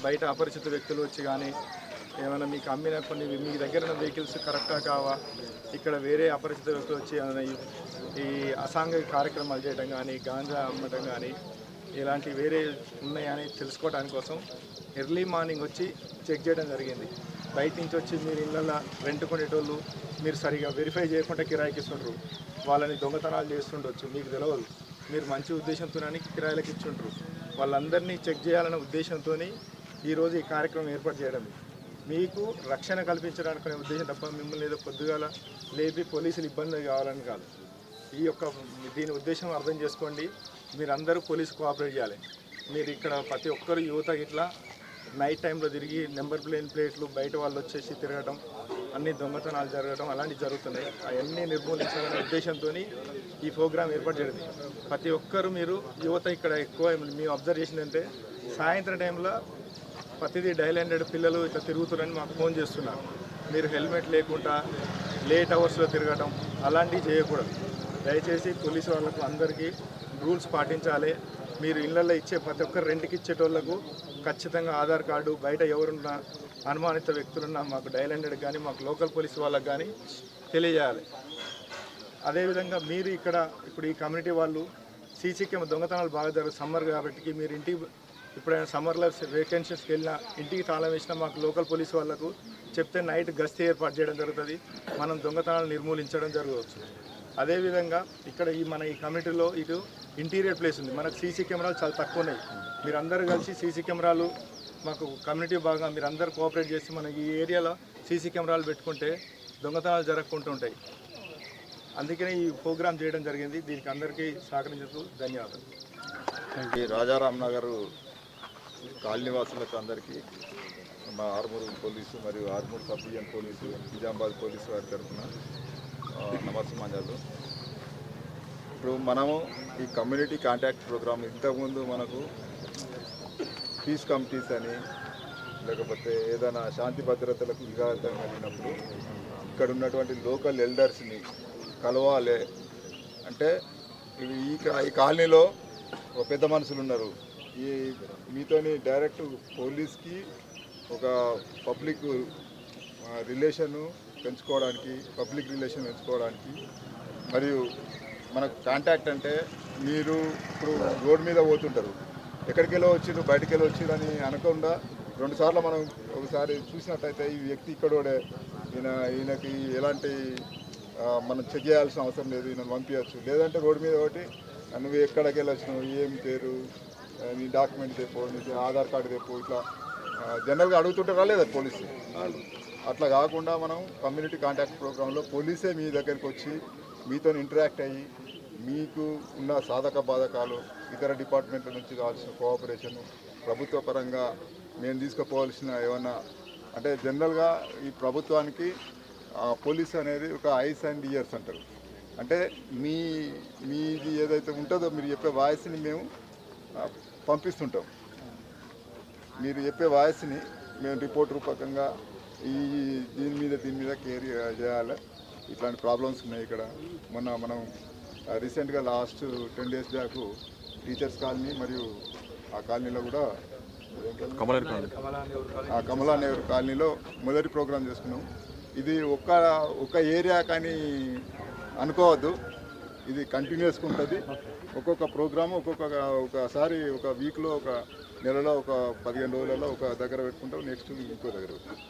బయట అపరిచిత వ్యక్తులు వచ్చి కానీ ఏమైనా మీకు అమ్మిన కొన్ని మీ దగ్గర ఉన్న వెహికల్స్ కరెక్టా కావా, ఇక్కడ వేరే అపరిచిత వ్యక్తులు వచ్చి ఏమైనా ఈ అసాంఘిక కార్యక్రమాలు చేయడం కానీ, గాంజా అమ్మటం కానీ ఇలాంటి వేరే ఉన్నాయని తెలుసుకోవడానికి కోసం ఎర్లీ మార్నింగ్ వచ్చి చెక్ చేయడం జరిగింది. బయట నుంచి వచ్చి మీరు ఇళ్ళల్లో రెంట్ కొనేటోళ్ళు మీరు సరిగా వెరిఫై చేయకుండా కిరాయికి ఇస్తుంటారు, వాళ్ళని దొంగతనాలు చేస్తుండొచ్చు, మీకు తెలియదు. మీరు మంచి ఉద్దేశంతోనే కిరాయిలకు ఇచ్చుంటారు. వాళ్ళందరినీ చెక్ చేయాలనే ఉద్దేశంతో ఈరోజు ఈ కార్యక్రమం ఏర్పాటు చేయడం మీకు రక్షణ కల్పించడానికి ఉద్దేశం తప్ప మిమ్మల్ని ఏదో పొద్దుగాల లేపి పోలీసులు ఇబ్బంది కావాలని కాదు. దీని ఉద్దేశం అర్థం చేసుకోండి. మీరందరూ పోలీసు కోఆపరేట్ చేయాలి. మీరు ఇక్కడ ప్రతి ఒక్కరు యువత ఇట్లా నైట్ టైంలో తిరిగి నెంబర్ ప్లేట్లు బయట వాళ్ళు వచ్చేసి తిరగడం, అన్ని దొంగతనాలు జరగడం అలాంటివి జరుగుతున్నాయి. అవన్నీ నిర్మూలించాలనే ఉద్దేశంతో ఈ ప్రోగ్రాం ఏర్పాటు చేయడం. ప్రతి ఒక్కరు మీరు యువత ఇక్కడ ఎక్కువ మేము అబ్జర్వ్ చేసిందంటే సాయంత్రం టైంలో ప్రతిదీ డైలాండెడ్ పిల్లలు ఇట్లా తిరుగుతున్నారని మాకు ఫోన్ చేస్తున్నారు. మీరు హెల్మెట్ లేకుండా లేట్ అవర్స్లో తిరగడం అలాంటివి చేయకూడదు. దయచేసి పోలీసు వాళ్ళకు అందరికీ రూల్స్ పాటించాలి. మీరు ఇళ్లలో ఇచ్చే ప్రతి ఒక్కరు రెంట్కి ఇచ్చేటోళ్లకు ఖచ్చితంగా ఆధార్ కార్డు, బయట ఎవరున్నా అనుమానిత వ్యక్తులున్నా మాకు డైలాండెడ్ కానీ మాకు లోకల్ పోలీసు వాళ్ళకు కానీ తెలియజేయాలి. అదేవిధంగా మీరు ఇప్పుడు ఈ కమ్యూనిటీ వాళ్ళు సీసీ కెమెరా దొంగతనాలు బాగా జరుగుతుంది. సమ్మర్ కాబట్టి మీరు ఇంటికి ఎప్పుడైనా సమ్మర్లో వేకెన్సీస్కి వెళ్ళినా ఇంటికి తాళం వేసినా మాకు లోకల్ పోలీసు వాళ్ళకు చెప్తే నైట్ గస్తీ ఏర్పాటు చేయడం జరుగుతుంది. మనం దొంగతనాలు నిర్మూలించడం జరగవచ్చు. అదేవిధంగా ఇక్కడ మన ఈ కమ్యూనిటీలో ఇటు ఇంటీరియర్ ప్లేస్ ఉంది. మనకు సీసీ కెమెరాలు చాలా తక్కువ ఉన్నాయి. మీరందరూ కలిసి సీసీ కెమెరాలు మాకు కమ్యూనిటీ బాగా మీరందరూ కోఆపరేట్ చేసి మన ఈ ఏరియాలో సీసీ కెమెరాలు పెట్టుకుంటే దొంగతనాలు జరగకుండా ఉంటాయి. అందుకనే ఈ ప్రోగ్రాం చేయడం జరిగింది. దీనికి అందరికీ సహకరించేందుకు ధన్యవాదాలు. రాజారాం నగర్ కాలనీవాసులకు అందరికీ మా ఆర్మూరు పోలీసు మరియు Armoor sub division police, Nizamabad police వారి తరఫున నమస్కారాలు. ఇప్పుడు మనము ఈ కమ్యూనిటీ కాంటాక్ట్ ప్రోగ్రామ్ ఇంతకుముందు మనకు పీస్ కమిటీస్ అని లేకపోతే ఏదైనా శాంతి భద్రతలకు విఘాతం కలిగినప్పుడు ఇక్కడ ఉన్నటువంటి లోకల్ ఎల్డర్స్ని కలవాలి. అంటే ఈ కాలనీలో ఒక పెద్ద మనుషులు ఉన్నారు, ఈ మీతోని డైరెక్ట్ పోలీస్కి ఒక పబ్లిక్ రిలేషన్ పెంచుకోవడానికి మరియు మనకు కాంటాక్ట్ అంటే మీరు ఇప్పుడు రోడ్ మీద పోతుంటారు, ఎక్కడికి వెళ్ళి వచ్చిర్రు బయటికి వెళ్ళి వచ్చిర్రు అని అనకుండా 2 సార్లు మనం ఒకసారి చూసినట్టయితే ఈ వ్యక్తి ఇక్కడోడే, ఈయనకి ఎలాంటి మనం చెక్ చేయాల్సిన అవసరం లేదు, ఈయనను పంపించవచ్చు. లేదంటే రోడ్డు మీద ఒకటి నువ్వు ఎక్కడికి వెళ్ళి వచ్చినావు, ఏం పేరు, నీ డాక్యుమెంట్ తెపో, నీ ఆధార్ కార్డు తెపో, ఇట్లా జనరల్గా అడుగుతుంటారా లేదా పోలీసు వాళ్ళు. అట్లా కాకుండా మనం కమ్యూనిటీ కాంటాక్ట్ ప్రోగ్రాంలో పోలీసే మీ దగ్గరికి వచ్చి మీతో ఇంటరాక్ట్ అయ్యి మీకు ఉన్న సాధక బాధకాలు, ఇతర డిపార్ట్మెంట్ల నుంచి కావాల్సిన కోఆపరేషన్, ప్రభుత్వ పరంగా మేము తీసుకుపోవాల్సిన ఏమన్నా అంటే జనరల్గా ఈ ప్రభుత్వానికి పోలీసు అనేది ఒక ఐస్ అండ్ ఇయర్స్ అంటారు. అంటే మీది ఏదైతే ఉంటుందో మీరు చెప్పే వాయిస్ని మేము పంపిస్తుంటాం. మీరు చెప్పే వాయిస్ని మేము రిపోర్ట్ రూపకంగా దీని మీద కేర్ చేయాలి. ఇట్లాంటి ప్రాబ్లమ్స్ ఉన్నాయి ఇక్కడ. మనం రీసెంట్గా last 10 days back teachers colony మరియు ఆ కాలనీలో కూడా కమలా నెహ్రూ కాలనీలో మొదటి ప్రోగ్రాం చేసుకున్నాం. ఇది ఒక ఏరియా కానీ అనుకోవద్దు, ఇది కంటిన్యూస్గా ఉంటుంది. ఒక్కొక్క ప్రోగ్రాము ఒకసారి ఒక వీక్లో, ఒక నెలలో, ఒక 15 రోజులలో ఒక దగ్గర పెట్టుకుంటాం, నెక్స్ట్ ఇంకో దగ్గర పెట్టుకుంటాం.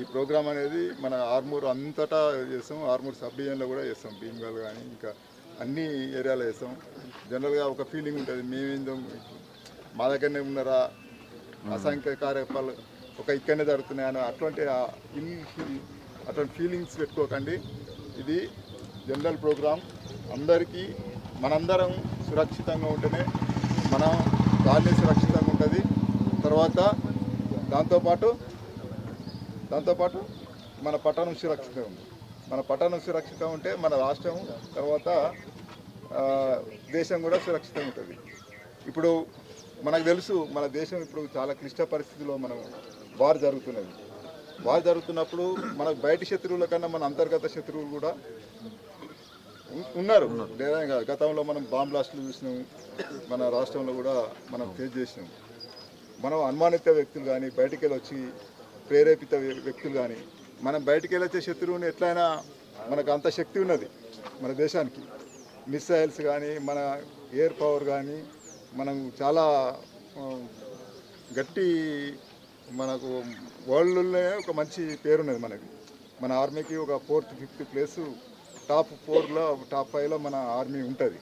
ఈ ప్రోగ్రామ్ అనేది మన ఆర్మూర్ అంతటా చేస్తాం, ఆర్మూర్ సబ్ డివిజన్లో కూడా చేస్తాం, భీమ్గల్ కానీ ఇంకా అన్ని ఏరియాలో చేస్తాం. జనరల్గా ఒక ఫీలింగ్ ఉంటుంది, మేమేందో మా దగ్గరనే ఉన్నారా, అసంఖ్య కార్యకలాపాలు ఇక్కడనే జరుగుతున్నాయని అట్లాంటి ఫీలింగ్స్ పెట్టుకోకండి. ఇది జనరల్ ప్రోగ్రాం. అందరికీ మనందరం సురక్షితంగా ఉంటేనే మన కాలనీ సురక్షితంగా ఉంటుంది. తర్వాత దాంతోపాటు మన పట్టణం సురక్షితంగా ఉంది. మన పట్టణం సురక్షితంగా ఉంటే మన రాష్ట్రం, తర్వాత దేశం కూడా సురక్షితంగా ఉంటుంది. ఇప్పుడు మనకు తెలుసు మన దేశం ఇప్పుడు చాలా క్లిష్ట పరిస్థితిలో వార్ జరుగుతున్నప్పుడు మనకు బయటి శత్రువుల కన్నా మన అంతర్గత శత్రువులు కూడా ఉన్నారు. లేదా గతంలో మనం బాంబ్ బ్లాస్టులు చూసినాం, మన రాష్ట్రంలో కూడా మనం ఫేస్ చేసినాం. మనం అనుమానిత వ్యక్తులు కానీ బయటికి వెళ్ళి వచ్చి ప్రేరేపిత వ్యక్తులు కానీ మనం బయటికి వెళ్ళొచ్చే శత్రువుని ఎట్లయినా మనకు అంత శక్తి ఉన్నది మన దేశానికి. మిసైల్స్ కానీ మన ఎయిర్ పవర్ కానీ మనం చాలా గట్టి మనకు వరల్డ్లోనే ఒక మంచి పేరున్నది మనకి. మన ఆర్మీకి ఒక 4th 5th ప్లేసు టాప్ 4లో టాప్ 5లో మన ఆర్మీ ఉంటుంది.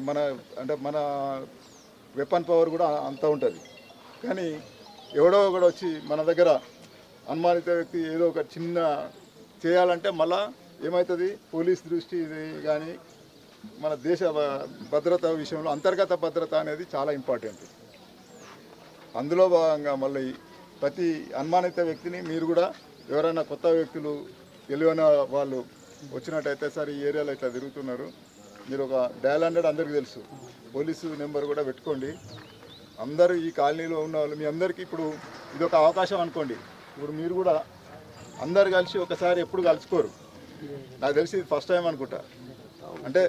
మన అంటే మన వెపన్ పవర్ కూడా అంత ఉంటుంది. కానీ ఎవడో ఒకడు వచ్చి మన దగ్గర అనుమానిత వ్యక్తి ఏదో ఒక చిన్న చేయాలంటే మళ్ళా ఏమవుతుంది, పోలీస్ దృష్టి ఇది కానీ మన దేశ భద్రత విషయంలో అంతర్గత భద్రత అనేది చాలా ఇంపార్టెంట్. అందులో భాగంగా మళ్ళీ ప్రతి అనుమానిత వ్యక్తిని మీరు కూడా ఎవరైనా కొత్త వ్యక్తులు తెలియని వాళ్ళు వచ్చినట్టయితే, సార్ ఈ ఏరియాలో ఇట్లా తిరుగుతున్నారు, మీరు ఒక డయల్ 100 అందరికీ తెలుసు, పోలీసు నెంబర్ కూడా పెట్టుకోండి. అందరూ ఈ కాలనీలో ఉన్న వాళ్ళు మీ అందరికీ ఇప్పుడు ఇది ఒక అవకాశం అనుకోండి. ఇప్పుడు మీరు కూడా అందరు కలిసి ఒకసారి ఎప్పుడు కలుసుకోరు, నాకు తెలిసి ఇది ఫస్ట్ టైం అనుకుంటా. అంటే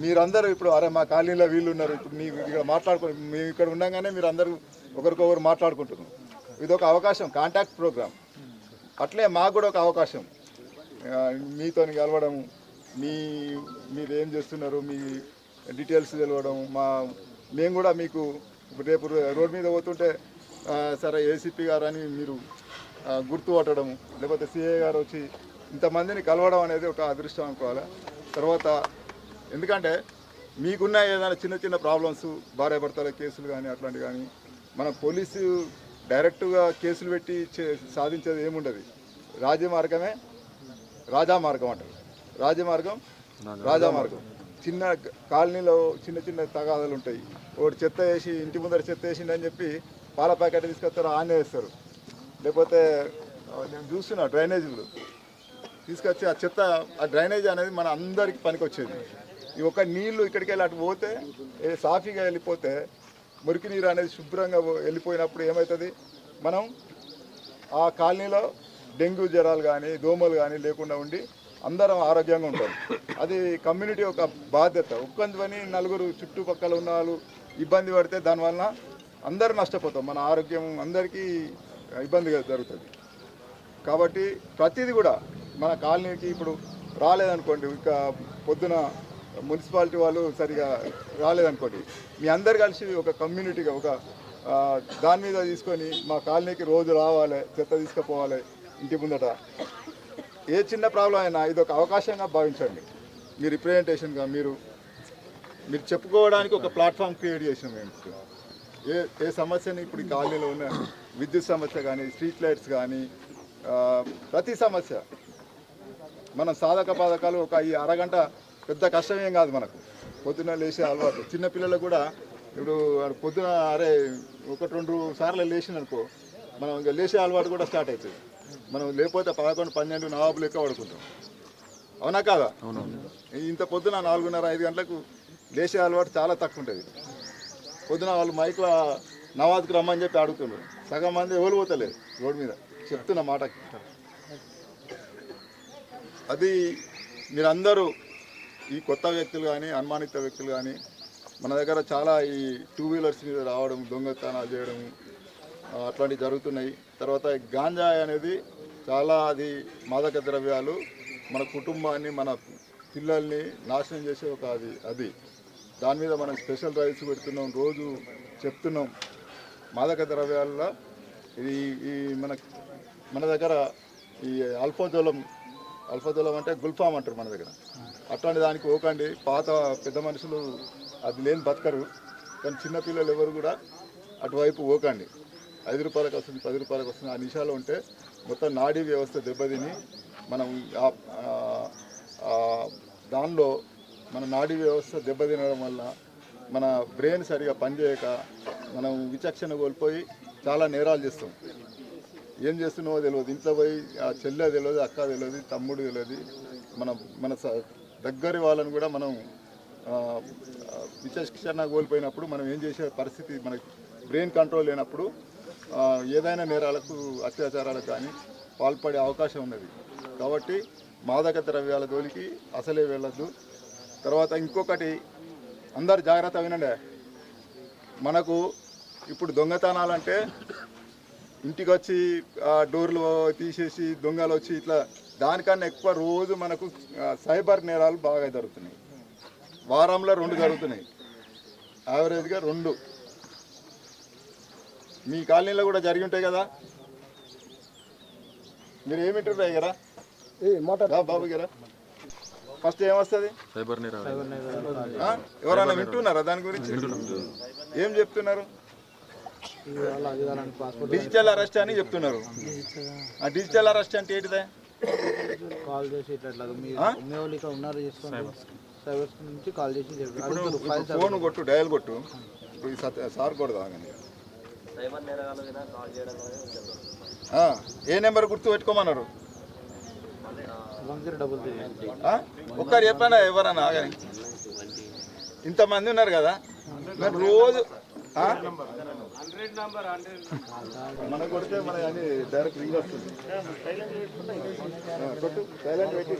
మీరందరూ ఇప్పుడు అరే మా కాలనీలో వీళ్ళు ఉన్నారు, ఇప్పుడు మీ ఇక్కడ మాట్లాడుకోండి, మేము ఇక్కడ ఉండగానే మీరు అందరూ ఒకరికొకరు మాట్లాడుకుంటున్నాం. ఇది ఒక అవకాశం, కాంటాక్ట్ ప్రోగ్రామ్. అట్లే మాకు కూడా ఒక అవకాశం మీతో కలవడం, మీరు ఏం చేస్తున్నారు మీ డీటెయిల్స్ తెలవడం. మేము కూడా మీకు రేపు రోడ్ మీద పోతుంటే సరే ఏసీపీ గారు అని మీరు గుర్తుపట్టడం, లేకపోతే సిఐ గారు వచ్చి ఇంతమందిని కలవడం అనేది ఒక అదృష్టం అనుకోవాలి. తర్వాత ఎందుకంటే మీకున్న ఏదైనా చిన్న చిన్న ప్రాబ్లమ్స్, భార్యాభర్తల కేసులు కానీ అట్లాంటివి కానీ మన పోలీసు డైరెక్ట్గా కేసులు పెట్టి సాధించేది ఏముండదు. రాజమార్గమే రాజామార్గం అంటారు. రాజామార్గం చిన్న కాలనీలో చిన్న చిన్న తగాదాలు ఉంటాయి. ఒకటి చెత్త వేసి ఇంటి ముందర చెత్త వేసిండని చెప్పి పాల ప్యాకెట్ తీసుకొస్తారు, ఆనే వేస్తారు. లేకపోతే నేను చూస్తున్నా డ్రైనేజీలు తీసుకొచ్చి ఆ చెత్త, ఆ డ్రైనేజ్ అనేది మన అందరికి పనికి వచ్చేది. ఈ ఒక నీళ్లు ఇక్కడికి వెళ్ళి అటు పోతే సాఫీగా వెళ్ళిపోతే మురికి నీరు అనేది శుభ్రంగా వెళ్ళిపోయినప్పుడు ఏమవుతుంది, మనం ఆ కాలనీలో డెంగ్యూ జ్వరాలు కానీ దోమలు కానీ లేకుండా ఉండి అందరం ఆరోగ్యంగా ఉంటాం. అది కమ్యూనిటీ ఒక బాధ్యత. ఒక్కందువని నలుగురు చుట్టుపక్కల ఉన్న వాళ్ళు ఇబ్బంది పడితే దానివల్ల అందరూ నష్టపోతాం, మన ఆరోగ్యం అందరికీ ఇబ్బందిగా జరుగుతుంది. కాబట్టి ప్రతిదీ కూడా మన కాలనీకి ఇప్పుడు రాలేదనుకోండి, ఇంకా పొద్దున మున్సిపాలిటీ వాళ్ళు సరిగా రాలేదనుకోండి, మీ అందరు కలిసి ఒక కమ్యూనిటీగా ఒక దాని మీద తీసుకొని మా కాలనీకి రోజు రావాలి, చెత్త తీసుకుపోవాలి ఇంటి ముందట. ఏ చిన్న ప్రాబ్లం అయినా ఇది ఒక అవకాశంగా భావించండి. మీ రిప్రజెంటేషన్గా మీరు చెప్పుకోవడానికి ఒక ప్లాట్ఫామ్ క్రియేట్ చేసినాం మేము. ఏ సమస్యని ఇప్పుడు ఈ కాలనీలో ఉన్న విద్యుత్ సమస్య కానీ, స్ట్రీట్ లైట్స్ కానీ, ప్రతి సమస్య మనం సాధక బాధకాలు ఒక ఈ అరగంట పెద్ద కష్టమేం కాదు మనకు. పొద్దున్న లేచే అలవాటు చిన్నపిల్లలకు కూడా ఇప్పుడు పొద్దున అరే 1-2 సార్లు లేచిననుకో మనం ఇంకా లేచే అలవాటు కూడా స్టార్ట్ అవుతుంది. మనం లేకపోతే 11-12 నవాబు లెక్క పడుకుంటాం, అవునా కాదా? ఇంత పొద్దున 4:30-5 గంటలకు లేచే అలవాటు చాలా తక్కువ ఉంటుంది. పొద్దున వాళ్ళు మైక్లో నవాజ్కి రమ్మని చెప్పి అడుగుతున్నారు, సగం మంది ఎవరు పోతలేదు రోడ్డు మీద, చెప్తున్న మాటకి. అది మీరందరూ ఈ కొత్త వ్యక్తులు కానీ అనుమానిత వ్యక్తులు కానీ మన దగ్గర చాలా ఈ 2 వీలర్స్ మీద రావడం, దొంగతనాలు చేయడం అట్లాంటివి జరుగుతున్నాయి. తర్వాత గాంజా అనేది చాలా అది మాదక ద్రవ్యాలు మన కుటుంబాన్ని మన పిల్లల్ని నాశనం చేసే ఒక అది దాని మీద మనం స్పెషల్ డ్రైవ్స్ పెడుతున్నాం, రోజు చెప్తున్నాం. మాదక ద్రవ్యాల్లో ఈ మన దగ్గర ఈ అల్ఫోజోలం అంటే గుల్ఫామ్ అంటారు మన దగ్గర. అట్లాంటి దానికి పోకండి. పాత పెద్ద మనుషులు అది లేని బతకరు, కానీ చిన్నపిల్లలు ఎవరు కూడా అటువైపు పోకండి. 5 రూపాయలకు వస్తుంది, 10 రూపాయలకు వస్తుంది, ఆ నిమిషాలు ఉంటే మొత్తం నాడీ వ్యవస్థ దెబ్బతిని మనం దానిలో మన నాడీ వ్యవస్థ దెబ్బతినడం వల్ల మన బ్రెయిన్ సరిగా పనిచేయక మనం విచక్షణ కోల్పోయి చాలా నేరాలు చేస్తాం. ఏం చేస్తున్నావో తెలియదు, ఇంట్లో పోయి ఆ చెల్లె తెలియదు, అక్క తెలియదు, తమ్ముడు తెలియదు, మన దగ్గర వాళ్ళని కూడా మనం విచక్షణ కోల్పోయినప్పుడు మనం ఏం చేసే పరిస్థితి, మనకి బ్రెయిన్ కంట్రోల్ లేనప్పుడు ఏదైనా నేరాలకు అత్యాచారాలకు కానీ పాల్పడే అవకాశం ఉన్నది. కాబట్టి మాదక ద్రవ్యాల జోలికి అసలే వెళ్ళొద్దు. తర్వాత ఇంకొకటి అందరు జాగ్రత్త వినండి, మనకు ఇప్పుడు దొంగతనాలంటే ఇంటికి వచ్చి డోర్లు తీసేసి దొంగలు వచ్చి ఇట్లా దానికన్నా ఎక్కువ రోజు మనకు సైబర్ నేరాలు బాగా జరుగుతున్నాయి. వారంలో 2 జరుగుతున్నాయి, యావరేజ్గా 2. మీ కాలనీలో కూడా జరిగి ఉంటాయి కదా. మీరు ఏమింటారు కదా బాబు గారా? ఫస్ట్ ఏమొస్తుంది? సైబర్ నేరాలు. ఎవరైనా వింటున్నారా దాని గురించి? ఏం చెప్తున్నారు? డిజిటల్ అరెస్ట్ అని చెప్తున్నారు. ఆ డిజిటల్ అరెస్ట్ అంటే ఏంటిదే? కాల్ చేసి ఇట్లా మీ వాళ్ళు ఇక్కడ ఉన్నారు చేసుకోండి, సైబర్ నుంచి కాల్ చేసి ఇప్పుడు ఫోన్ కొట్టు, డయల్ కొట్టు. ఇప్పుడు ఈ సార్ కూడా తాగండి. ఏ నెంబర్ గుర్తు పెట్టుకోమన్నారు? ఒక్కరు చెప్పండి, ఎవరన్నా ఆగని. ఇంతమంది ఉన్నారు కదా, మరి రోజు మనం కొడితే మన అని డైరెక్ట్ రింగ్ వస్తుంది. కొట్టు, సైలెంట్ పెట్టి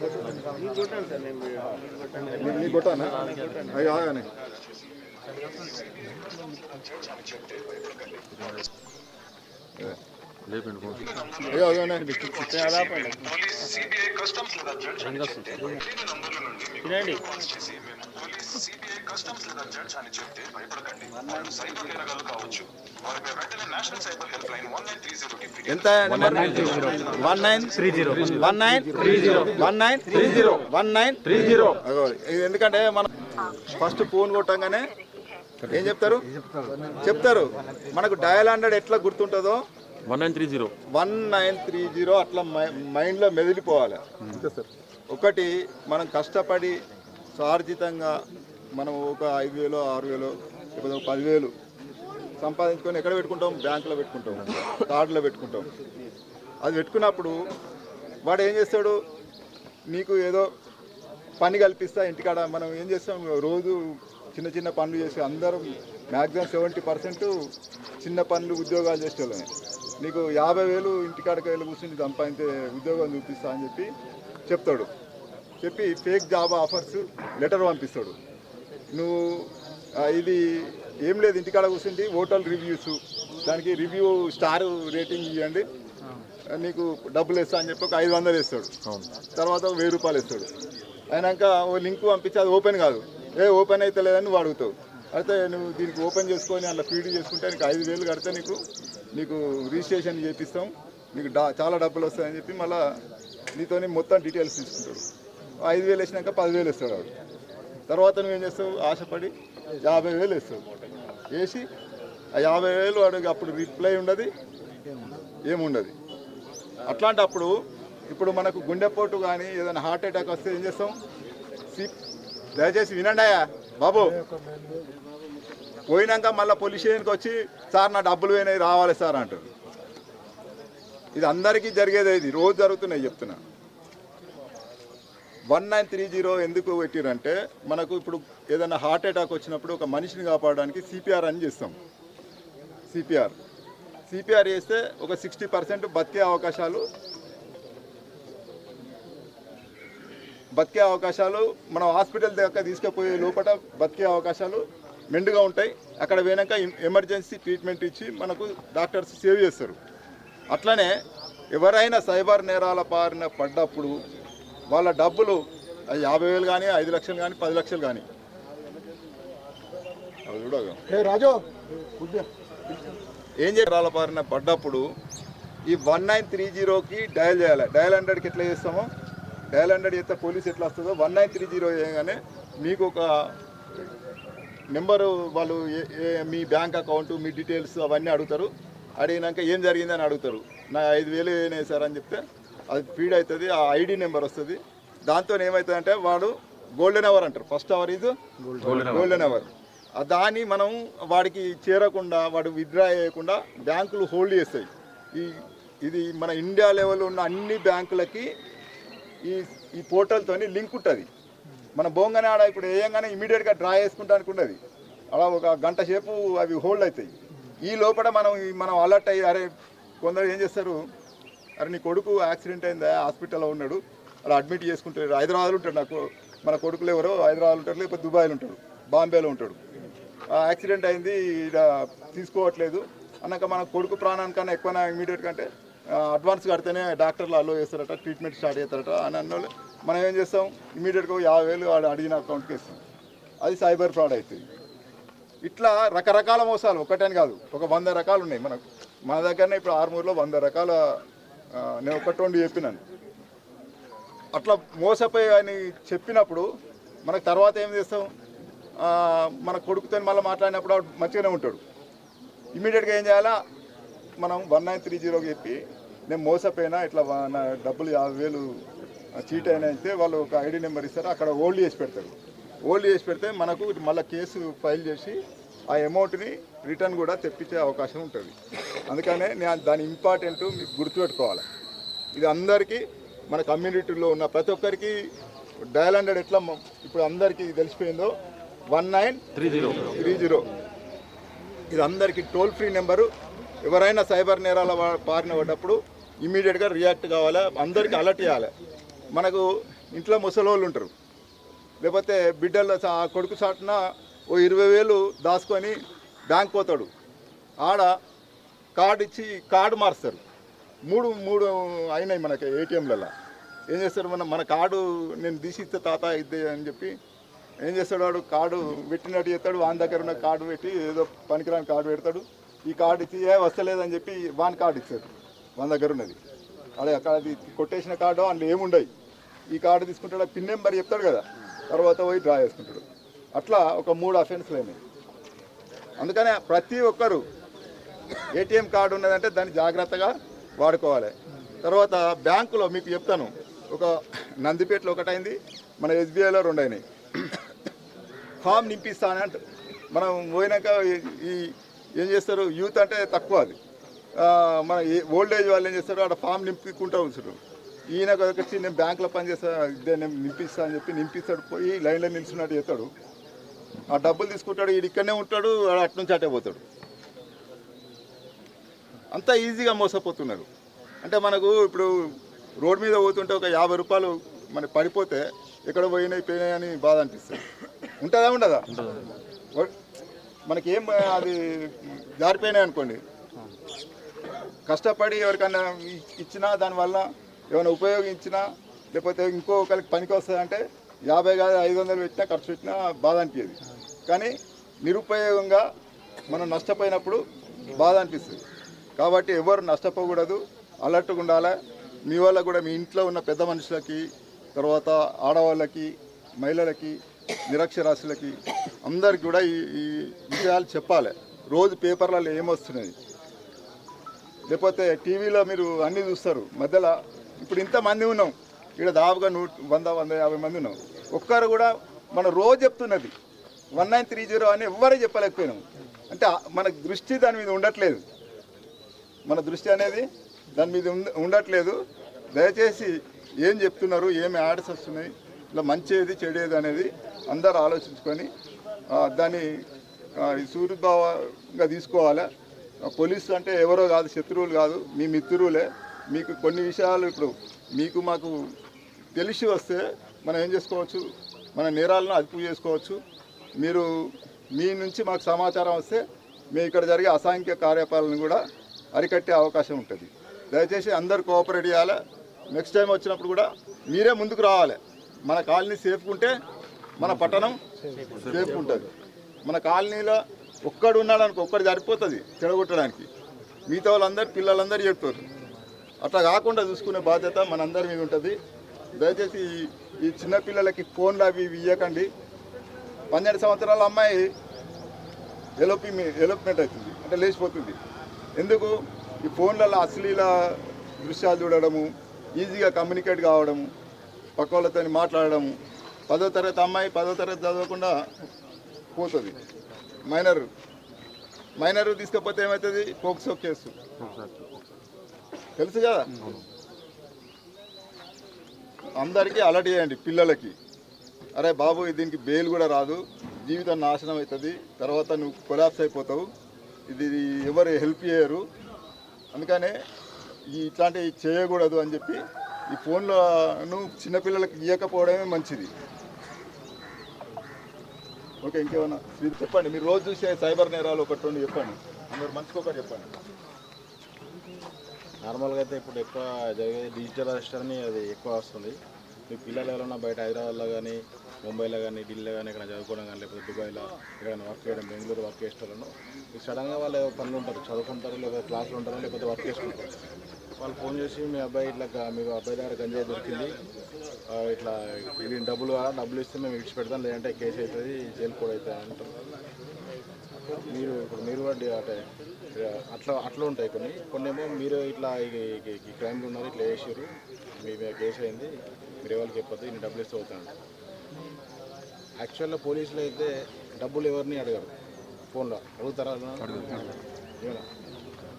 నీ కొట్టానా? అవి ఆగానే. అయ్యో అదే ఎంత? 1930 ఎందుకంటే మనం ఫస్ట్ ఫోన్ కొట్టంగానే ఏం చెప్తారు? మనకు డయల్ 100 ఎట్లా గుర్తుంటుందో 1930 అట్లా మైండ్లో మెదిలిపోవాలి. ఒకటి మనం కష్టపడి స్వార్జితంగా మనం ఒక 5,000 6,000 లేకపోతే 10,000 సంపాదించుకొని ఎక్కడ పెట్టుకుంటాం? బ్యాంకులో పెట్టుకుంటాం, కార్డులో పెట్టుకుంటాం. అది పెట్టుకున్నప్పుడు వాడు ఏం చేస్తాడు? నీకు ఏదో పని కల్పిస్తా ఇంటికాడ. మనం ఏం చేస్తాం? రోజు చిన్న చిన్న పనులు చేసి అందరం మ్యాక్సిమం 70% చిన్న పనులు ఉద్యోగాలు చేసేవాళ్ళని. నీకు 50,000 ఇంటికాడకి వెళ్ళి కూర్చుని సంపాదించే ఉద్యోగం చూపిస్తా అని చెప్తాడు. చెప్పి ఫేక్ జాబ్ ఆఫర్స్ లెటర్ పంపిస్తాడు. నువ్వు ఇది ఏం లేదు, ఇంటికాడ కూర్చుండి హోటల్ రివ్యూస్, దానికి రివ్యూ స్టార్ రేటింగ్ ఇవ్వండి, నీకు డబ్బులు ఇస్తా అని చెప్పి ఒక 500 ఇస్తాడు. తర్వాత 1,000 రూపాయలు ఇస్తాడు. అయినాక ఓ లింక్ పంపించి అది ఓపెన్ కాదు, ఓపెన్ అయితే లేదని నువ్వు అడుగుతావు. అయితే నువ్వు దీనికి ఓపెన్ చేసుకొని అలా ఫీడ్ చేసుకుంటే నీకు 5,000 కడితే నీకు రిజిస్ట్రేషన్ చేపిస్తాం, నీకు చాలా డబ్బులు వస్తాయని చెప్పి మళ్ళీ నీతోని మొత్తం డీటెయిల్స్ తీసుకుంటాడు. 5,000 వేసినాక 10,000 ఇస్తాడు వాడు. తర్వాత నువ్వేం చేస్తావు? ఆశపడి 50,000 వేస్తావు. వేసి ఆ 50,000 వాడికి అప్పుడు రిప్లై ఉండదు, ఏముండదు. అట్లాంటప్పుడు ఇప్పుడు మనకు గుండెపోటు కానీ ఏదైనా హార్ట్ అటాక్ వస్తే ఏం చేస్తాం? దయచేసి వినండి బాబు. పోయినాక మళ్ళీ పోలీస్ స్టేషన్కి వచ్చి సార్ నా డబ్బులు పోయినాయి రావాలి సార్ అంటారు. ఇది అందరికీ జరిగేదే, ఇది రోజు జరుగుతున్నాయి చెప్తున్నా. 1930 ఎందుకు పెట్టిరంటే మనకు ఇప్పుడు ఏదైనా హార్ట్ అటాక్ వచ్చినప్పుడు ఒక మనిషిని కాపాడడానికి సిపిఆర్ అని చేస్తాం. సిపిఆర్ చేస్తే ఒక 60% బతికే అవకాశాలు మనం హాస్పిటల్ దగ్గర తీసుకుపోయే లోపల బతికే అవకాశాలు మెండుగా ఉంటాయి. అక్కడ పోయినాక ఎమర్జెన్సీ ట్రీట్మెంట్ ఇచ్చి మనకు డాక్టర్స్ సేవ్ చేస్తారు. అట్లనే ఎవరైనా సైబర్ నేరాల బారిన పడ్డప్పుడు వాళ్ళ డబ్బులు 50,000 కానీ 5 లక్షలు కానీ 10 లక్షలు కానీ ఏం చేయాల బారిన పడ్డప్పుడు ఈ 1930కి డయల్ చేయాలి. డయల్ 100కి ఎట్లా చేస్తామో, డయల్ 100 చేస్తే పోలీస్ ఎట్లా వస్తుందో 1930 చేయగానే మీకు ఒక నెంబరు, వాళ్ళు మీ బ్యాంక్ అకౌంట్, మీ డీటెయిల్స్ అవన్నీ అడుగుతారు. అడిగినాక ఏం జరిగిందని అడుగుతారు. నా 5,000 అయినాయి సార్ అని చెప్తే అది ఫీడ్ అవుతుంది, ఆ ఐడి నెంబర్ వస్తుంది. దాంతో ఏమవుతుందంటే వాడు గోల్డెన్ అవర్ అంటారు, first hour is golden hour. దాన్ని మనం వాడికి చేరకుండా, వాడు విత్డ్రా చేయకుండా బ్యాంకులు హోల్డ్ చేస్తాయి. ఇది మన ఇండియా లెవెల్లో ఉన్న అన్ని బ్యాంకులకి ఈ పోర్టల్తోని లింక్ ఉంటుంది. మన బొంగనే ఆడ ఇప్పుడు వేయంగానే ఇమీడియట్గా డ్రా చేసుకుంటానికి ఉండదు, అలా ఒక గంట సేపు అవి హోల్డ్ అవుతాయి. ఈ లోపల మనం అలర్ట్ అయ్యి, అరే కొందరు ఏం చేస్తారు, అరే నీ కొడుకు యాక్సిడెంట్ అయిందా, హాస్పిటల్లో ఉన్నాడు, అలా అడ్మిట్ చేసుకుంటారు. హైదరాబాద్లో ఉంటాడు, మన కొడుకులు ఎవరో హైదరాబాద్లో ఉంటారు, లేకపోతే దుబాయ్లో ఉంటాడు, బాంబేలో ఉంటాడు. యాక్సిడెంట్ అయింది ఇక్కడ తీసుకోవట్లేదు అన్నాక మన కొడుకు ప్రాణానికన్నా ఎక్కువ ఇమీడియట్ అంటే అడ్వాన్స్ కడితేనే డాక్టర్లు అలో చేస్తారట, ట్రీట్మెంట్ స్టార్ట్ చేస్తారట అని అన్నోళ్ళు మనం ఏం చేస్తాం, ఇమీడియట్గా 50,000 వాడు అడిగిన అకౌంట్కి ఇస్తాం. అది సైబర్ ఫ్రాడ్ అవుతుంది. ఇట్లా రకరకాల మోసాలు ఒకటని కాదు, ఒక 100 రకాలు ఉన్నాయి మనకు. మన దగ్గరనే ఇప్పుడు ఆర్మూర్లో 100 రకాల నేను ఒకటి రెండు చెప్పినాను. అట్లా మోసపోయి అని చెప్పినప్పుడు మనకు తర్వాత ఏం చేస్తాం, మన కొడుకుతో మళ్ళీ మాట్లాడినప్పుడు మంచిగానే ఉంటాడు. ఇమీడియట్గా ఏం చేయాలా, మనం 1930 చెప్పి నేను మోసపోయినా ఇట్లా నా డబ్బులు 50,000 చీట్ అయినా అయితే వాళ్ళు ఒక ఐడి నెంబర్ ఇస్తారు, అక్కడ హోల్డ్ చేసి పెడతారు. హోల్డ్ చేసి పెడితే మనకు మళ్ళీ కేసు ఫైల్ చేసి ఆ అమౌంట్ని రిటర్న్ కూడా తెప్పించే అవకాశం ఉంటుంది. అందుకనే నేను దాని ఇంపార్టెంట్ మీకు గుర్తుపెట్టుకోవాలి. ఇది అందరికీ మన కమ్యూనిటీలో ఉన్న ప్రతి ఒక్కరికి డయల్ 100 ఎట్లా ఇప్పుడు అందరికీ తెలిసిపోయిందో 1930 ఇది అందరికీ టోల్ ఫ్రీ నెంబరు. ఎవరైనా సైబర్ నేరాల బారిన పడ్డప్పుడు ఇమీడియట్గా రియాక్ట్ కావాలి, అందరికీ అలర్ట్ చేయాలి. మనకు ఇంట్లో ముసలోళ్ళు ఉంటారు, లేకపోతే బిడ్డల కొడుకు చాటున ఓ 20,000 దాచుకొని బ్యాంక్ పోతాడు, ఆడ కార్డు ఇచ్చి కార్డు మారుస్తారు. మూడు అయినాయి మనకి ఏటీఎంలలో. ఏం చేస్తారు, మన కార్డు నేను తీసిస్తే తాత ఇద్దే అని చెప్పి ఏం చేస్తాడు, వాడు కార్డు పెట్టినట్టు చేస్తాడు, వాని దగ్గర ఉన్న కార్డు పెట్టి ఏదో పనికిరాని కార్డు పెడతాడు. ఈ కార్డు ఇచ్చి వస్తలేదని చెప్పి వాన్ కార్డు ఇస్తాడు, మన దగ్గర ఉన్నది అదే అక్కడ అది కొట్టేసిన కార్డు అందులో ఏముండయి. ఈ కార్డు తీసుకుంటాడు, పిన్ నెంబర్ చెప్తాడు కదా, తర్వాత పోయి డ్రా చేసుకుంటాడు. అట్లా ఒక 3 అఫెన్స్లు అయినాయి. అందుకనే ప్రతి ఒక్కరు ఏటీఎం కార్డు ఉన్నదంటే దాన్ని జాగ్రత్తగా వాడుకోవాలి. తర్వాత బ్యాంకులో మీకు చెప్తాను, ఒక నందిపేటలో ఒకటైంది, మన ఎస్బీఐలో 2 అయినాయి. ఫామ్ నింపిస్తాను అంటే మనం పోయినాక ఈ ఏం చేస్తారు, యూత్ అంటే తక్కువ, అది మన ఓల్డ్ ఏజ్ వాళ్ళు ఏం చేస్తారు, అక్కడ ఫామ్ నింపుకుంటూ ఉంచుతారు. ఈయన వచ్చి నేను బ్యాంకులో పనిచేస్తా, ఇదే నేను నింపిస్తా అని చెప్పి నింపిస్తాడు, పోయి లైన్లో నిల్చున్నట్టు చేస్తాడు, ఆ డబ్బులు తీసుకుంటాడు, వీడు ఇక్కడనే ఉంటాడు, అటు నుంచి అటే పోతాడు. అంతా ఈజీగా మోసపోతున్నారు. అంటే మనకు ఇప్పుడు రోడ్ మీద పోతుంటే ఒక 50 రూపాయలు మనకి పడిపోతే ఎక్కడ పోయినాయి అని బాధ అనిపిస్తుంది. ఉంటుందా ఉండదా, మనకేం అది జారిపోయినాయి అనుకోండి, కష్టపడి ఎవరికన్నా ఇచ్చినా దానివల్ల ఏమైనా ఉపయోగించినా లేకపోతే ఇంకో ఒకరికి పనికి వస్తుందంటే 50 కాదు 500 పెట్టినా ఖర్చు పెట్టినా బాధ అనిపించేది. కానీ నిరుపయోగంగా మనం నష్టపోయినప్పుడు బాధ అనిపిస్తుంది. కాబట్టి ఎవరు నష్టపోకూడదు, అలర్ట్గా ఉండాలి. మీ వల్ల కూడా మీ ఇంట్లో ఉన్న పెద్ద మనుషులకి, తర్వాత ఆడవాళ్ళకి, మహిళలకి, నిరక్షరాస్యులకి అందరికి కూడా ఈ విషయాలు చెప్పాలి. రోజు పేపర్లలో ఏమొస్తున్నాయి, లేకపోతే టీవీలో మీరు అన్నీ చూస్తారు. మధ్యలో ఇప్పుడు ఇంతమంది ఉన్నాం, ఇక్కడ దాదాపుగా 100-150 మంది ఉన్నాం. ఒక్కరు కూడా మన రోజు చెప్తున్నది 1930 అని ఎవ్వరూ చెప్పలేకపోయినాం. అంటే మన దృష్టి దాని మీద ఉండట్లేదు, మన దృష్టి అనేది దాని మీద ఉండట్లేదు. దయచేసి ఏం చెప్తున్నారు, ఏమి యాడ్స్ వస్తున్నాయి, ఇలా మంచిది చెడేది అనేది అందరూ ఆలోచించుకొని దాన్ని సూర్యభావంగా తీసుకోవాలి. పోలీసు అంటే ఎవరో కాదు, శత్రువులు కాదు, మీ మిత్రులే. మీకు కొన్ని విషయాలు ఇప్పుడు మీకు మాకు తెలిసి వస్తే మనం ఏం చేసుకోవచ్చు, మన నేరాలను అదుపు చేసుకోవచ్చు. మీరు మీ నుంచి మాకు సమాచారం వస్తే మేము ఇక్కడ జరిగే అసాంఘిక కార్యకలాపాలను కూడా అరికట్టే అవకాశం ఉంటుంది. దయచేసి అందరు కోఆపరేట్ చేయాలి. నెక్స్ట్ టైం వచ్చినప్పుడు కూడా మీరే ముందుకు రావాలి. మన కాలనీ సేఫ్గా ఉంటే మన పట్టణం సేఫ్గా ఉంటుంది. మన కాలనీలో ఒక్కడు ఉన్నాడనుకో, ఒక్కడు సరిపోతుంది చెడగొట్టడానికి, మిగతా వాళ్ళందరూ పిల్లలందరూ చెప్తారు. అట్లా కాకుండా చూసుకునే బాధ్యత మనందరి మీద ఉంటుంది. దయచేసి ఈ చిన్నపిల్లలకి ఫోన్లు అవి ఇవ్వకండి. 12 సంవత్సరాల అమ్మాయి ఎలోప్మెంట్ అవుతుంది అంటే లేచిపోతుంది. ఎందుకు, ఈ ఫోన్లలో అశ్లీల దృశ్యాలు చూడడము, ఈజీగా కమ్యూనికేట్ కావడము, పక్క వాళ్ళతో మాట్లాడడము. 10వ తరగతి అమ్మాయి 10వ తరగతి చదవకుండా పోతుంది. మైనర్ తీసుకపోతే ఏమవుతుంది, పోక్సో కేసు తెలుసు కదా. అందరికీ అలర్ట్ చేయండి పిల్లలకి, అరే బాబు దీనికి బెయిల్ కూడా రాదు, జీవితం నాశనం అవుతుంది, తర్వాత నువ్వు కొలాప్స్ అయిపోతావు, ఇది ఎవరు హెల్ప్ చేయరు, అందుకనే ఇట్లాంటివి చేయకూడదు అని చెప్పి ఈ ఫోన్లను చిన్నపిల్లలకి ఇవ్వకపోవడమే మంచిది. ఓకే, ఇంకేమన్నా మీరు చెప్పండి. మీరు రోజు చూసే సైబర్ నేరాలు ఒకటి రెండు చెప్పండి. అందరు మంచిగా ఒకటి చెప్పండి. నార్మల్గా అయితే ఇప్పుడు ఎక్కువ జరిగేది డిజిటల్ అరెస్ట్ అని అది ఎక్కువ వస్తుంది. మీ పిల్లలు ఎవరైనా బయట హైదరాబాద్లో కానీ ముంబైలో కానీ ఢిల్లీలో కానీ ఇక్కడ చదువుకోవడం కానీ లేకపోతే దుబాయ్లో ఎక్కడైనా వర్క్ చేయడం, బెంగళూరు వర్క్ చేసేవాళ్ళను సడన్గా వాళ్ళు పనులు ఉంటారు, చదువుకుంటారు, లేకపోతే క్లాసులు ఉంటారు, లేకపోతే వర్క్ చేసుకుంటారు. వాళ్ళు ఫోన్ చేసి మీ అబ్బాయి ఇట్లా మీ అబ్బాయి దగ్గర గంజాయి దొరికింది, ఇట్లా వీళ్ళని డబ్బులు ఇస్తే మేము ఇచ్చి పెడతాం, లేదంటే కేసు అవుతుంది, జైలు కూడా అవుతుంది అంటారు. మీరు కూడా అంటే అట్లా ఉంటాయి కొన్ని ఏమో మీరు ఇట్లా ఈ క్రైమ్లు ఉన్నారు, ఇట్లా వేసారు, మీ కేసు అయింది, మీరు ఎవరికి చెప్పొద్దు, ఇన్ని డబ్బులు ఇస్తే అవుతాను. యాక్చువల్గా పోలీసులు అయితే డబ్బులు ఎవరిని అడగరు, ఫోన్లో అడుగుతారా?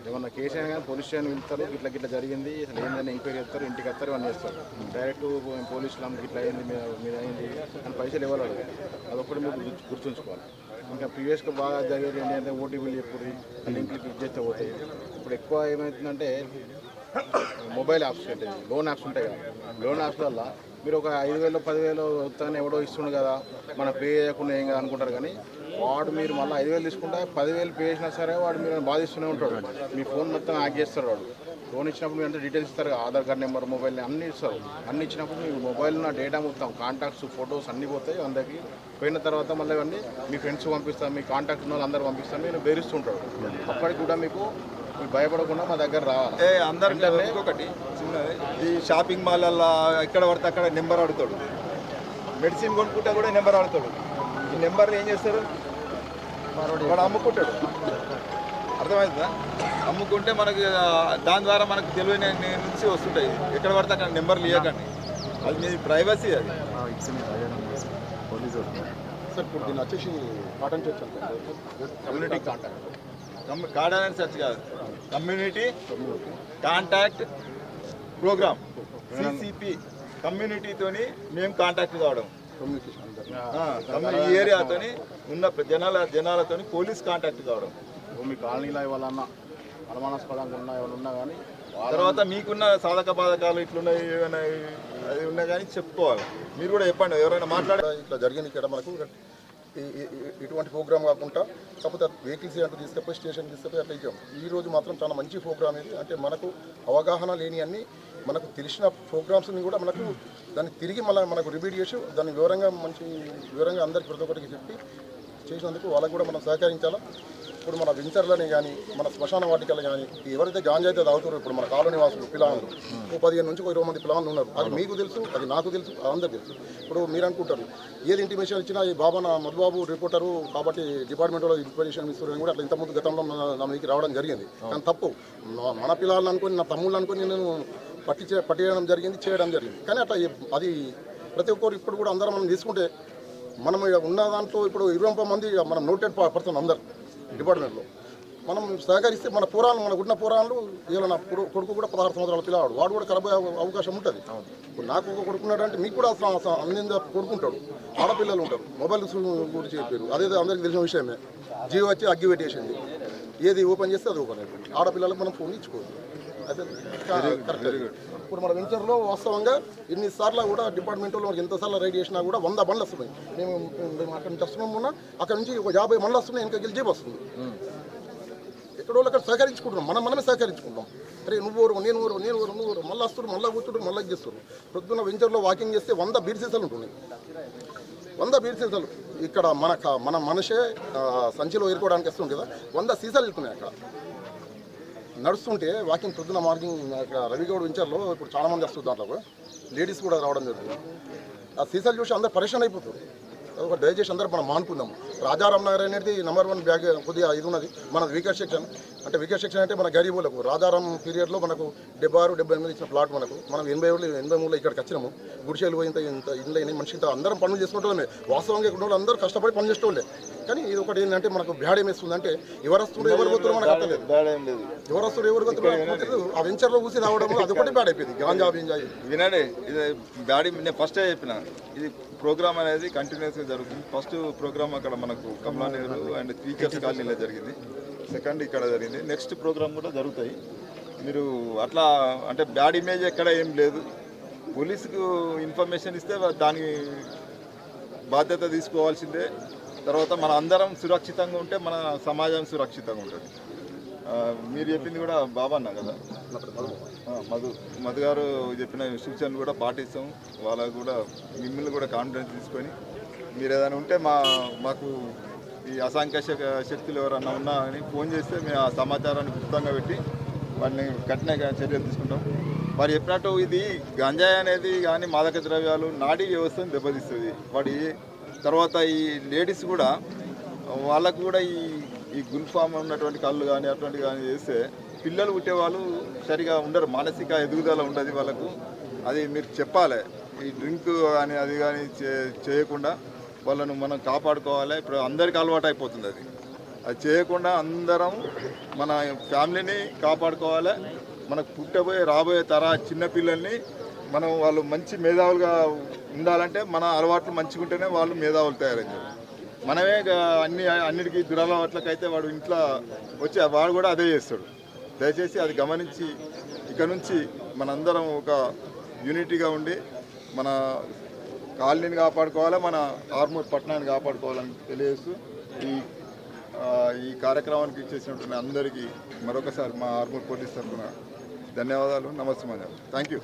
ఏమన్నా కేసు అయినా కానీ పోలీస్ స్టేషన్ వెళ్తారు, ఇట్లా జరిగింది, అసలు ఏందని ఎంక్వైరీ చేస్తారు, ఇంటికి వస్తారు, ఇవన్నీ చేస్తారు. డైరెక్ట్ పోలీసులు ఇట్లా అయింది, మీద అయింది అని పైసలు ఇవ్వాలి అడగాలి. అదొకటి మీరు గుర్తుంచుకోవాలి. ఇంకా ప్రీవియస్గా బాగా జరిగేది ఏంటంటే ఓటీపీలు చెప్పుర్రి, లింక్లు క్లిక్ చేస్తే పోతాయి. ఇప్పుడు ఎక్కువ ఏమవుతుందంటే మొబైల్ యాప్స్ అంటే లోన్ యాప్స్ ఉంటాయి కదా, లోన్ యాప్స్ వల్ల మీరు ఒక 5,000 10,000 వస్తానే ఎవడో ఇస్తుండు కదా, మన పే చేయకుండా ఏం కదా అనుకుంటారు. కానీ వాడు మీరు మళ్ళీ 5,000 తీసుకుంటే 10,000 పే చేసినా సరే వాడు మీరు బాధిస్తూనే ఉంటాడు. మీ ఫోన్ మొత్తం హ్యాక్ చేస్తాడు వాడు. లోన్ ఇచ్చినప్పుడు మీరు అంటే డీటెయిల్స్ ఇస్తారు, ఆధార్ కార్డ్ నెంబర్, మొబైల్ అన్నీ ఇస్తారు. అన్నీ ఇచ్చినప్పుడు మీ మొబైల్ ఉన్న డేటా మొత్తం, కాంటాక్ట్స్, ఫొటోస్ అన్నీ పోతాయి. అందరికి పోయిన తర్వాత మళ్ళీ ఇవన్నీ మీ ఫ్రెండ్స్ పంపిస్తారు, మీ కాంటాక్ట్ ఉన్న వాళ్ళు అందరూ పంపిస్తారు, మీరు బెదిరిస్తుంటాడు. అప్పటికి కూడా మీకు భయపడకుండా మా దగ్గర రావాలి. అందరికీ ఒకటి చిన్నది, ఈ షాపింగ్ మాల్లో ఎక్కడ పడితే అక్కడ నెంబర్ అడుగుతాడు. మెడిసిన్ కొనుక్కుంటే కూడా నెంబర్ అడుగుతాడు. ఈ నెంబర్ని ఏం చేస్తారు, వాడు అమ్ముకుంటాడు. అర్థమవుతుందా? అమ్ముకుంటే మనకి దాని ద్వారా మనకు తెలియని నుంచి వస్తుంటాయి. ఎక్కడ పడితే అక్కడ నెంబర్లు ఇవ్వకండి, అది మీ ప్రైవసీ. అది సార్ ఇప్పుడు దీన్ని వచ్చేసి cotton church community contact search కాదు, కమ్యూనిటీ కాంటాక్ట్ ప్రోగ్రామ్, సిసిపి. కమ్యూనిటీతోని మేము కాంటాక్ట్ కావడం, ఈ ఏరియాతోని ఉన్న జనాలతోని పోలీస్ కాంటాక్ట్ కావడం. మీ కాలనీలో ఇవ్వాలన్నా అనుమానాస్పదంగా ఉన్నా కానీ తర్వాత మీకున్న సాధక బాధకాలు ఇట్లున్నాయి, ఏమైనా అది ఉన్నా కానీ చెప్పుకోవాలి. మీరు కూడా చెప్పండి, ఎవరైనా మాట్లాడే ఇట్లా జరిగింది ఇక్కడ మనకు ఇటువంటి ప్రోగ్రామ్ కాకుండా కాకపోతే వెహికల్స్ అంటూ తీసుకపోయి స్టేషన్ తీసుకపోయి అట్లా ఇచ్చాం. ఈరోజు మాత్రం చాలా మంచి ప్రోగ్రామ్ ఇది. అంటే మనకు అవగాహన లేని అన్ని మనకు తెలిసిన ప్రోగ్రామ్స్ని కూడా మనకు దాన్ని తిరిగి మనకు రిపీట్ చేసి దాన్ని వివరంగా అందరికి ప్రతి ఒక్కరికి చెప్పి చేసినందుకు వాళ్ళకు కూడా మనం సహకరించాలా. ఇప్పుడు మన వెంచర్లని కానీ మన శ్మశాన వాటికలు కానీ ఎవరైతే గాంజా అయితే తాగుతారో ఇప్పుడు మన కాలనీ వాసులు పిల్లలు 15 నుంచి 20 మంది పిల్లలు ఉన్నారు. అది మీకు తెలుసు, అది నాకు తెలుసు, అందరికీ తెలుసు. ఇప్పుడు మీరు అనుకుంటారు ఏది ఇంటిమేషన్ ఇచ్చినా ఈ మధుబాబు రిపోర్టరు కాబట్టి డిపార్ట్మెంట్లో ఇన్ఫర్మేషన్ ఇస్తున్నారని కూడా అట్లా ఇంతకుముందు గతంలో నా మీకు రావడం జరిగింది. కానీ తప్పు, మన పిల్లలు అనుకొని నా తమ్ముళ్ళు అనుకొని నేను పట్టించడం జరిగింది, చేయడం జరిగింది. కానీ అట్లా అది ప్రతి ఒక్కరు ఇప్పుడు కూడా అందరం మనం తీసుకుంటే మనం ఉన్న దాంట్లో ఇప్పుడు 20 మంది మనం నోటెడ్ పర్సన్ అందరు డిపార్ట్మెంట్లో మనం సహకరిస్తే మన మనకున్న పురాణాలు ఇలా నా కొడుకు కూడా 16 సంవత్సరాల పిల్లవాడు, వాడు కూడా ఖరాబ్ అవకాశం ఉంటుంది. ఇప్పుడు నాకు ఒక కొడుకున్నాడంటే మీకు కూడా అందిందా కొడుకుంటాడు. ఆడపిల్లలు ఉంటారు, మొబైల్ గురించి చెప్పారు, అదే అందరికీ తెలిసిన విషయమే. జియో వచ్చి అగ్గి పెట్టేసింది, ఏది ఓపెన్ చేస్తే అది ఓపెన్ అయిపోయింది. ఆడపిల్లలకు మనం ఫోన్ ఇచ్చుకోవచ్చు. అయితే కరెక్ట్. ఇప్పుడు మన వెంచర్లో వాస్తవంగా ఎన్నిసార్లు కూడా డిపార్ట్మెంట్లో ఎంతసార్లు రైడ్ చేసినా కూడా 100 బండ్లు వస్తున్నాయి. మేము అక్కడ నుంచి వస్తున్నాం, మొన్న అక్కడ నుంచి ఒక 50 బండ్లు వస్తున్నాయి, ఇంకా గెలిచి వస్తుంది. ఎక్కడో అక్కడ సహకరించుకుంటున్నాం, మనమే సహకరించుకుంటాం. అరే నేను మళ్ళీ వస్తున్నారు, మళ్ళీ కూర్చుంటారు, మళ్ళీ చేస్తారు. ప్రొద్దున వెంచర్లో వాకింగ్ చేస్తే 100 బీర్ సీసాలు ఉంటున్నాయి. 100 బీర్ సీసాలు ఇక్కడ మన మనిషే సంచిలో ఏరుకోవడానికి వస్తుంది కదా, 100 సీసాలు వెళ్తున్నాయి. అక్కడ నడుస్తుంటే వాకింగ్ ప్రొద్దున మార్నింగ్ అక్కడ రవిగౌడ్ వెంచర్లో ఇప్పుడు చాలామంది వస్తుంది, దాంట్లో లేడీస్ కూడా రావడం జరుగుతుంది. ఆ సీసాలు చూసి అందరు పరిశ్రమ అయిపోతుంది. ఒక దయచేసి అందరూ మనం మానుకుందాం. రాజారాం నగర్ అనేది #1 బ్యాగ్ కొద్దిగా ఇది ఉన్నది. మన వీకర్ సెక్షన్ అంటే మన గరీబులకు రాజారాం పీరియడ్లో మనకు 76-78 ఇచ్చిన ప్లాట్ మనం 83లో ఇక్కడికి వచ్చినాము. గుడిసేలు పోయి ఇంత ఇంట్లో మనిషి అందరం పనులు చేసుకుంటే వాస్తవంగా ఇక్కడ వాళ్ళు అందరూ కష్టపడి పని చేసేవాళ్ళే. కానీ ఇది ఒకటి ఏంటంటే మనకు బ్యాడ్ ఏమేస్తుందంటే ఎవరు వస్తున్నారు ఎవరు పోతున్నారు మనకు అర్థలేదు. ఎవరు వస్తున్నారు ఎవరు పోతున్నారు ఆ వెంచర్లో కూసి రావడం అదొకటి బ్యాడ్ అయిపోయింది. గాంజా వినండి, ఇది బ్యాడ్. నేను ఫస్టే చెప్పిన, ఇది ప్రోగ్రామ్ అనేది కంటిన్యూస్గా జరుగుతుంది. ఫస్ట్ ప్రోగ్రామ్ అక్కడ మనకు కమలా నెహ్రూ అండ్ టీచర్స్ కాలనీలో జరిగింది, సెకండ్ ఇక్కడ జరిగింది, నెక్స్ట్ ప్రోగ్రామ్ కూడా జరుగుతాయి. మీరు అట్లా అంటే బ్యాడ్ ఇమేజ్ ఎక్కడ ఏం లేదు. పోలీసుకు ఇన్ఫర్మేషన్ ఇస్తే దాని బాధ్యత తీసుకోవాల్సిందే. తర్వాత మన అందరం సురక్షితంగా ఉంటే మన సమాజం సురక్షితంగా ఉంటుంది. మీరు చెప్పింది కూడా బాబా అన్న కదా, మధు గారు చెప్పిన సూచనలు కూడా పాటిస్తాం. వాళ్ళకు కూడా మిమ్మల్ని కూడా కాన్ఫిడెన్స్ తీసుకొని మీరు ఏదైనా ఉంటే మాకు ఈ అసాంఖ్య శక్తులు ఎవరన్నా ఉన్నా అని ఫోన్ చేస్తే మేము ఆ సమాచారాన్ని గుప్తంగా పెట్టి వాటిని కఠిన చర్యలు తీసుకుంటాం. వారు చెప్పినట్టు ఇది గంజాయి అనేది కానీ మాదక ద్రవ్యాలు నాడీ వ్యవస్థను దెబ్బతీస్తుంది. తర్వాత ఈ లేడీస్ కూడా వాళ్ళకు కూడా ఈ గుల్ఫామ్ ఉన్నటువంటి కళ్ళు కానీ అటువంటి కానీ చేస్తే పిల్లలు పుట్టేవాళ్ళు సరిగా ఉండరు, మానసిక ఎదుగుదల ఉండదు వాళ్ళకు. అది మీరు చెప్పాలి. ఈ డ్రింక్ కానీ అది కానీ చేయకుండా వాళ్ళను మనం కాపాడుకోవాలి. ఇప్పుడు అందరికీ అలవాటు అయిపోతుంది. అది చేయకుండా అందరం మన ఫ్యామిలీని కాపాడుకోవాలి. మనకు రాబోయే చిన్నపిల్లల్ని మనం వాళ్ళు మంచి మేధావులుగా ఉండాలంటే మన అలవాట్లు మంచిగా ఉంటేనే వాళ్ళు మేధావులు తయారవుతారు. మనమే అన్నిటికీ దురలవాట్లకైతే వాడు ఇంట్లో వచ్చి వాడు కూడా అదే చేస్తాడు. దయచేసి అది గమనించి ఇక నుంచి మనందరం ఒక యూనిటీగా ఉండి మన కాలనీని కాపాడుకోవాలి, మన ఆర్మూర్ పట్టణాన్ని కాపాడుకోవాలని తెలియజేస్తూ ఈ కార్యక్రమానికి ఇచ్చేసినటువంటి అందరికీ మరొకసారి మా ఆర్మూర్ పోలీస్ తరఫున ధన్యవాదాలు, నమస్తే. Thank you.